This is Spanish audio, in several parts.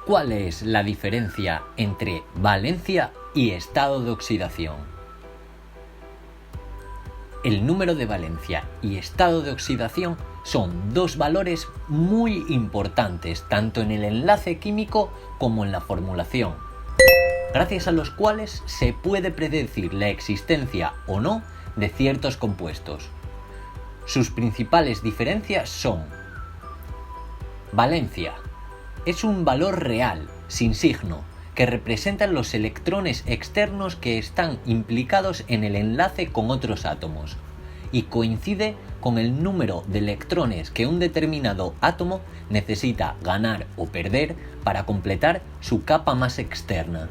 ¿Cuál es la diferencia entre valencia y estado de oxidación? El número de valencia y estado de oxidación son dos valores muy importantes tanto en el enlace químico como en la formulación, gracias a los cuales se puede predecir la existencia o no de ciertos compuestos. Sus principales diferencias son: valencia. Es un valor real, sin signo, que representa los electrones externos que están implicados en el enlace con otros átomos y coincide con el número de electrones que un determinado átomo necesita ganar o perder para completar su capa más externa.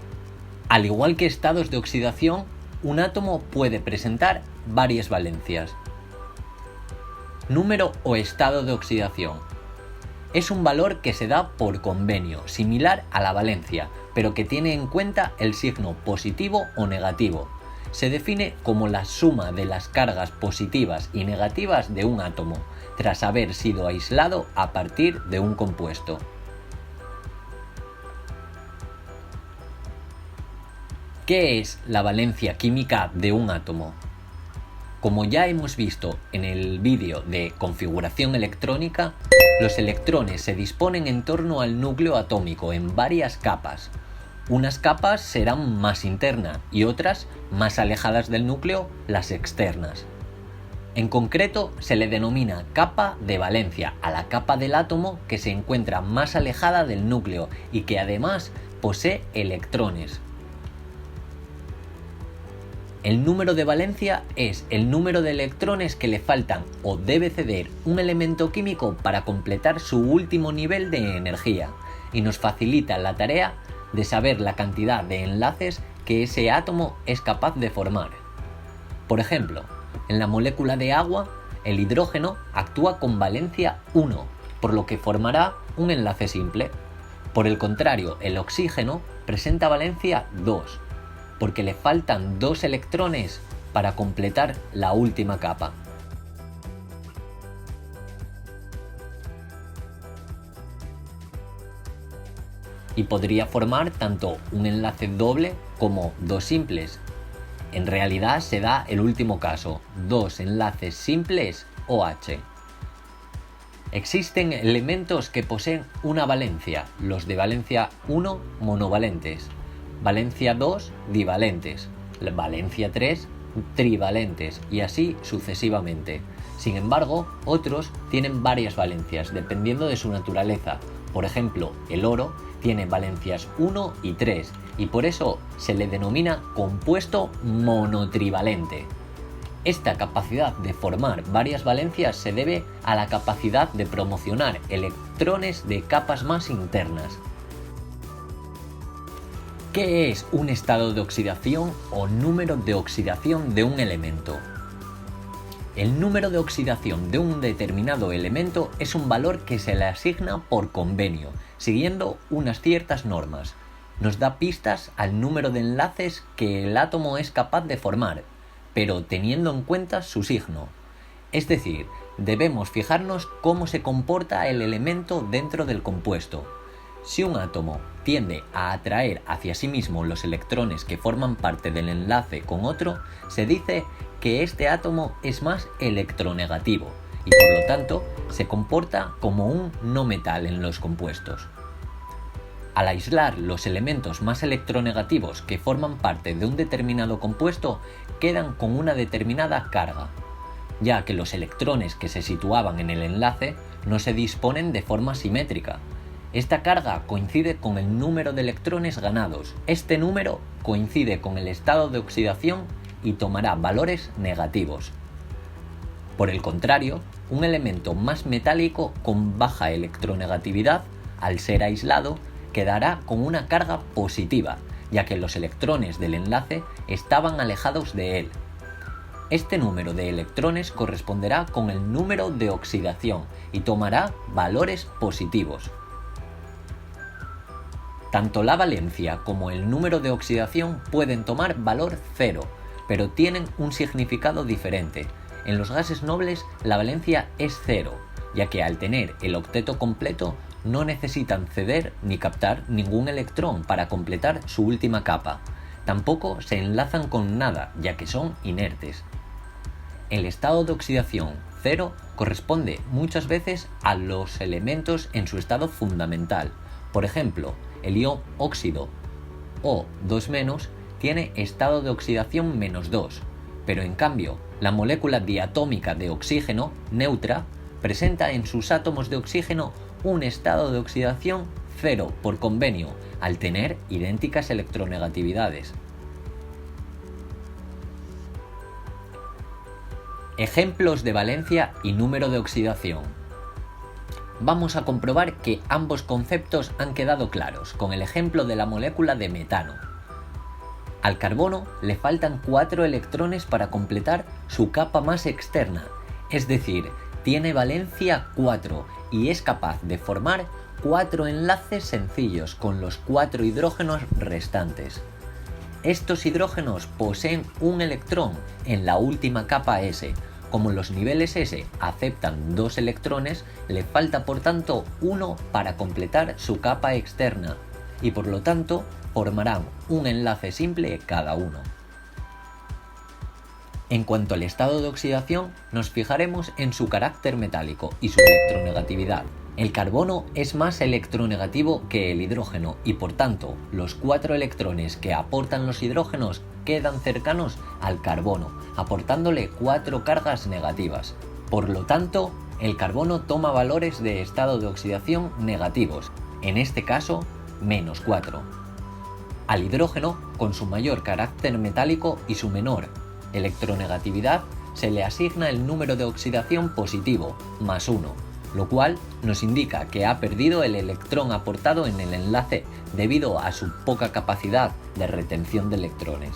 Al igual que estados de oxidación, un átomo puede presentar varias valencias. Número o estado de oxidación. Es un valor que se da por convenio, similar a la valencia, pero que tiene en cuenta el signo positivo o negativo. Se define como la suma de las cargas positivas y negativas de un átomo, tras haber sido aislado a partir de un compuesto. ¿Qué es la valencia química de un átomo? Como ya hemos visto en el vídeo de configuración electrónica, los electrones se disponen en torno al núcleo atómico en varias capas. Unas capas serán más internas y otras más alejadas del núcleo, las externas. En concreto, se le denomina capa de valencia a la capa del átomo que se encuentra más alejada del núcleo y que además posee electrones. El número de valencia es el número de electrones que le faltan o debe ceder un elemento químico para completar su último nivel de energía y nos facilita la tarea de saber la cantidad de enlaces que ese átomo es capaz de formar. Por ejemplo, en la molécula de agua, el hidrógeno actúa con valencia 1, por lo que formará un enlace simple. Por el contrario, el oxígeno presenta valencia 2, porque le faltan 2 electrones para completar la última capa. Y podría formar tanto un enlace doble como 2 simples. En realidad se da el último caso, 2 enlaces simples OH. Existen elementos que poseen una valencia, los de valencia 1 monovalentes, valencia 2 divalentes, valencia 3 trivalentes y así sucesivamente. Sin embargo, otros tienen varias valencias dependiendo de su naturaleza. Por ejemplo, el oro tiene valencias 1 y 3 y por eso se le denomina compuesto monotrivalente. Esta capacidad de formar varias valencias se debe a la capacidad de promocionar electrones de capas más internas. ¿Qué es un estado de oxidación o número de oxidación de un elemento? El número de oxidación de un determinado elemento es un valor que se le asigna por convenio, siguiendo unas ciertas normas. Nos da pistas al número de enlaces que el átomo es capaz de formar, pero teniendo en cuenta su signo. Es decir, debemos fijarnos cómo se comporta el elemento dentro del compuesto. Si un átomo tiende a atraer hacia sí mismo los electrones que forman parte del enlace con otro, se dice que este átomo es más electronegativo y por lo tanto se comporta como un no metal en los compuestos. Al aislar los elementos más electronegativos que forman parte de un determinado compuesto, quedan con una determinada carga, ya que los electrones que se situaban en el enlace no se disponen de forma simétrica. Esta carga coincide con el número de electrones ganados. Este número coincide con el estado de oxidación y tomará valores negativos. Por el contrario, un elemento más metálico con baja electronegatividad, al ser aislado, quedará con una carga positiva, ya que los electrones del enlace estaban alejados de él. Este número de electrones corresponderá con el número de oxidación y tomará valores positivos. Tanto la valencia como el número de oxidación pueden tomar valor 0, pero tienen un significado diferente. En los gases nobles la valencia es 0, ya que al tener el octeto completo no necesitan ceder ni captar ningún electrón para completar su última capa. Tampoco se enlazan con nada, ya que son inertes. El estado de oxidación 0 corresponde muchas veces a los elementos en su estado fundamental. Por ejemplo, el ion óxido O2- tiene estado de oxidación -2, pero en cambio la molécula diatómica de oxígeno, neutra, presenta en sus átomos de oxígeno un estado de oxidación 0 por convenio, al tener idénticas electronegatividades. Ejemplos de valencia y número de oxidación. Vamos a comprobar que ambos conceptos han quedado claros con el ejemplo de la molécula de metano. Al carbono le faltan 4 electrones para completar su capa más externa, es decir, tiene valencia 4 y es capaz de formar 4 enlaces sencillos con los 4 hidrógenos restantes. Estos hidrógenos poseen un electrón en la última capa S. Como los niveles S aceptan 2 electrones, le falta por tanto 1 para completar su capa externa y por lo tanto formarán un enlace simple cada uno. En cuanto al estado de oxidación, nos fijaremos en su carácter metálico y su electronegatividad. El carbono es más electronegativo que el hidrógeno y por tanto los 4 electrones que aportan los hidrógenos quedan cercanos al carbono, aportándole 4 cargas negativas. Por lo tanto, el carbono toma valores de estado de oxidación negativos, en este caso -4. Al hidrógeno, con su mayor carácter metálico y su menor electronegatividad, se le asigna el número de oxidación positivo, +1, lo cual nos indica que ha perdido el electrón aportado en el enlace debido a su poca capacidad de retención de electrones.